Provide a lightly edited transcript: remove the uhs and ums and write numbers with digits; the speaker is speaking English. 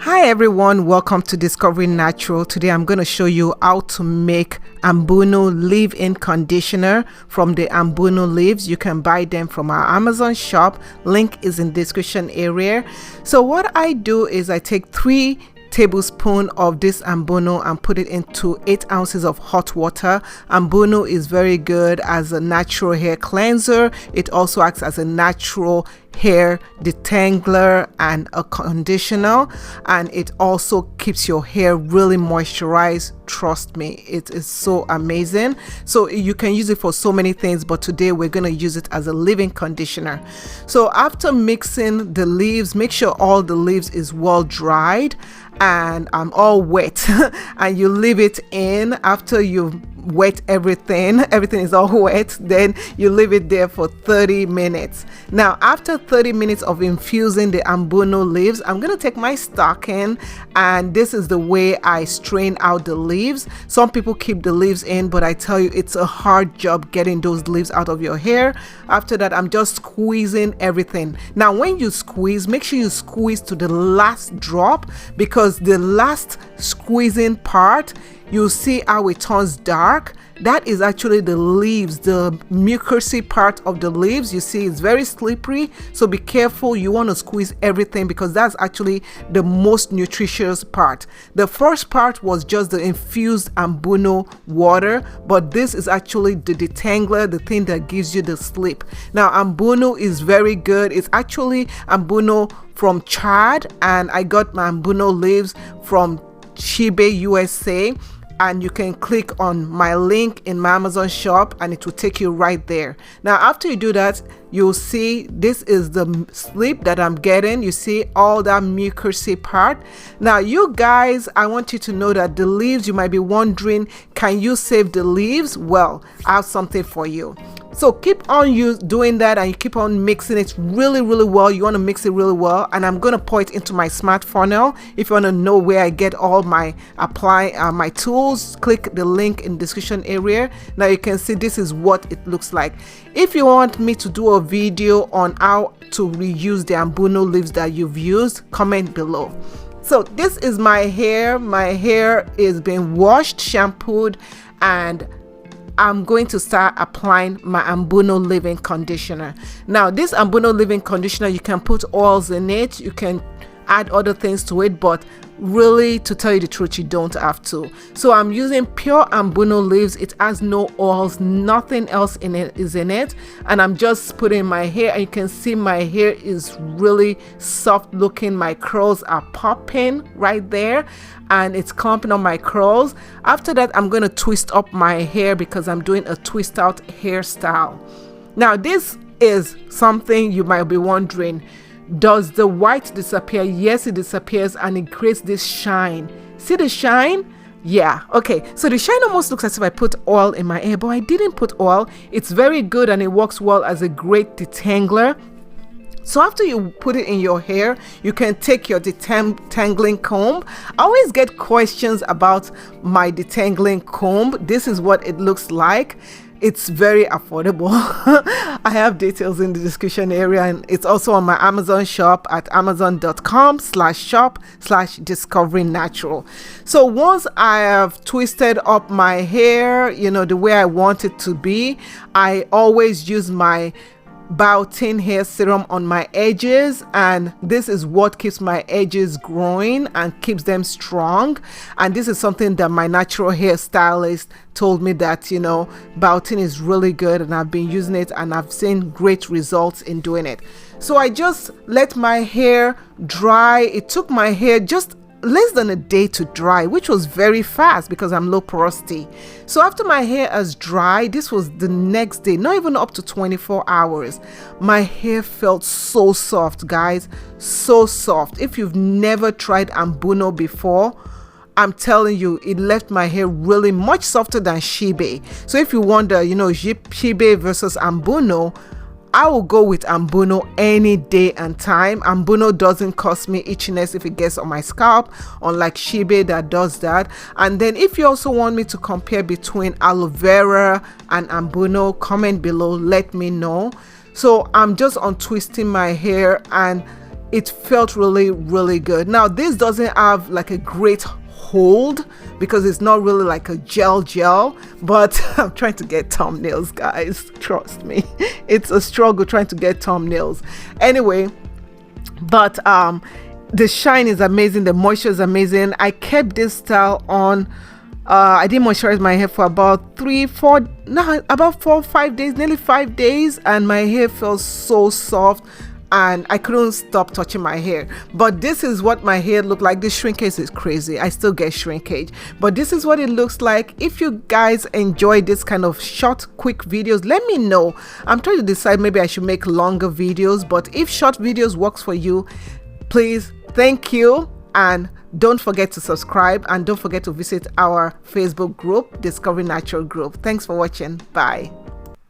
Hi everyone, welcome to Discovering Natural. Today I'm going to show you how to make Ambunu leave-in conditioner from the Ambunu leaves. You can buy them from our Amazon shop. Link is in the description area. So what I do is I take 3 tablespoons of this Ambunu and put it into 8 ounces of hot water. Ambunu is very good as a natural hair cleanser. It also acts as a natural hair detangler and a conditioner, and it also keeps your hair really moisturized. Trust me, it is so amazing. So you can use it for so many things, but today we're going to use it as a leave-in conditioner. So after mixing the leaves, make sure all the leaves is well dried and all wet and you leave it in. After you've wet everything is all wet, then you leave it there for 30 minutes. Now after 30 minutes of infusing the Ambunu leaves, I'm going to take my stocking, and this is the way I strain out the leaves. Some people keep the leaves in, but I tell you, it's a hard job getting those leaves out of your hair. After that, I'm just squeezing everything. Now when you squeeze, make sure you squeeze to the last drop, because the last squeezing part, you'll see how it turns dark. That is actually the leaves, the mucousy part of the leaves. You see it's very slippery, so be careful. You want to squeeze everything because that's actually the most nutritious part. The first part was just the infused Ambunu water, but this is actually the detangler, the thing that gives you the slip. Now Ambunu is very good. It's actually Ambunu from Chad, and I got my Ambunu leaves from Shibe, USA. And you can click on my link in my Amazon shop and it will take you right there. Now after you do that, you'll see this is the slip that I'm getting. You see all that mucousy part. Now you guys, I want you to know that the leaves, you might be wondering, can you save the leaves? Well, I have something for you. So keep on doing that, and you keep on mixing it really well. You want to mix it really well, and I'm going to pour it into my smart funnel. If you want to know where I get all my my tools, click the link in the description area. Now you can see this is what it looks like. If you want me to do a video on how to reuse the Ambunu leaves that you've used, comment below. So this is my hair. My hair is being washed, shampooed, and I'm going to start applying my Ambunu leave-in conditioner. Now this Ambunu leave-in conditioner, you can put oils in it, you can add other things to it, but really, to tell you the truth, you don't have to. So I'm using pure Ambunu leaves. It has no oils, nothing else in it is in it, and I'm just putting in my hair, and you can see my hair is really soft looking. My curls are popping right there, and it's clumping on my curls. After that, I'm going to twist up my hair because I'm doing a twist out hairstyle. Now this is something you might be wondering, does the white disappear? Yes, it disappears, and it creates this shine. See the shine? Yeah, okay. So the shine almost looks as if I put oil in my hair, but I didn't put oil. It's very good, and it works well as a great detangler. So after you put it in your hair, you can take your detangling comb. I always get questions about my detangling comb. This is what it looks like. It's very affordable. I have details in the description area, and it's also on my Amazon shop at amazon.com/shop/discoveringnatural. So once I have twisted up my hair, you know, the way I want it to be, I always use my biotin hair serum on my edges, and this is what keeps my edges growing and keeps them strong. And this is something that my natural hair stylist told me, that, you know, biotin is really good, and I've been using it and I've seen great results in doing it. So I just let my hair dry. It took my hair just less than a day to dry, which was very fast because I'm low porosity. So after my hair has dried, this was the next day, not even up to 24 hours, my hair felt so soft, guys, so soft. If you've never tried Ambunu before, I'm telling you, it left my hair really much softer than Shibe. So if you wonder, you know, Shibe versus Ambunu, I will go with Ambunu any day and time. Ambunu doesn't cause me itchiness if it gets on my scalp, unlike Shibe that does that. And then if you also want me to compare between aloe vera and Ambunu, comment below, let me know. So I'm just untwisting my hair, and it felt really good. Now this doesn't have like a great hold because it's not really like a gel, but I'm trying to get thumbnails, guys, trust me. It's a struggle trying to get thumbnails anyway. But the shine is amazing, the moisture is amazing. I kept this style on. I didn't moisturize my hair for about 4 or 5 days, nearly 5 days, and my hair felt so soft and I couldn't stop touching my hair. But this is what my hair looked like. This shrinkage is crazy. I still get shrinkage, but this is what it looks like. If you guys enjoy this kind of short quick videos, let me know. I'm trying to decide, maybe I should make longer videos, but if short videos works for you, please, thank you. And don't forget to subscribe, and don't forget to visit our Facebook group, Discovering Natural group. Thanks for watching. Bye.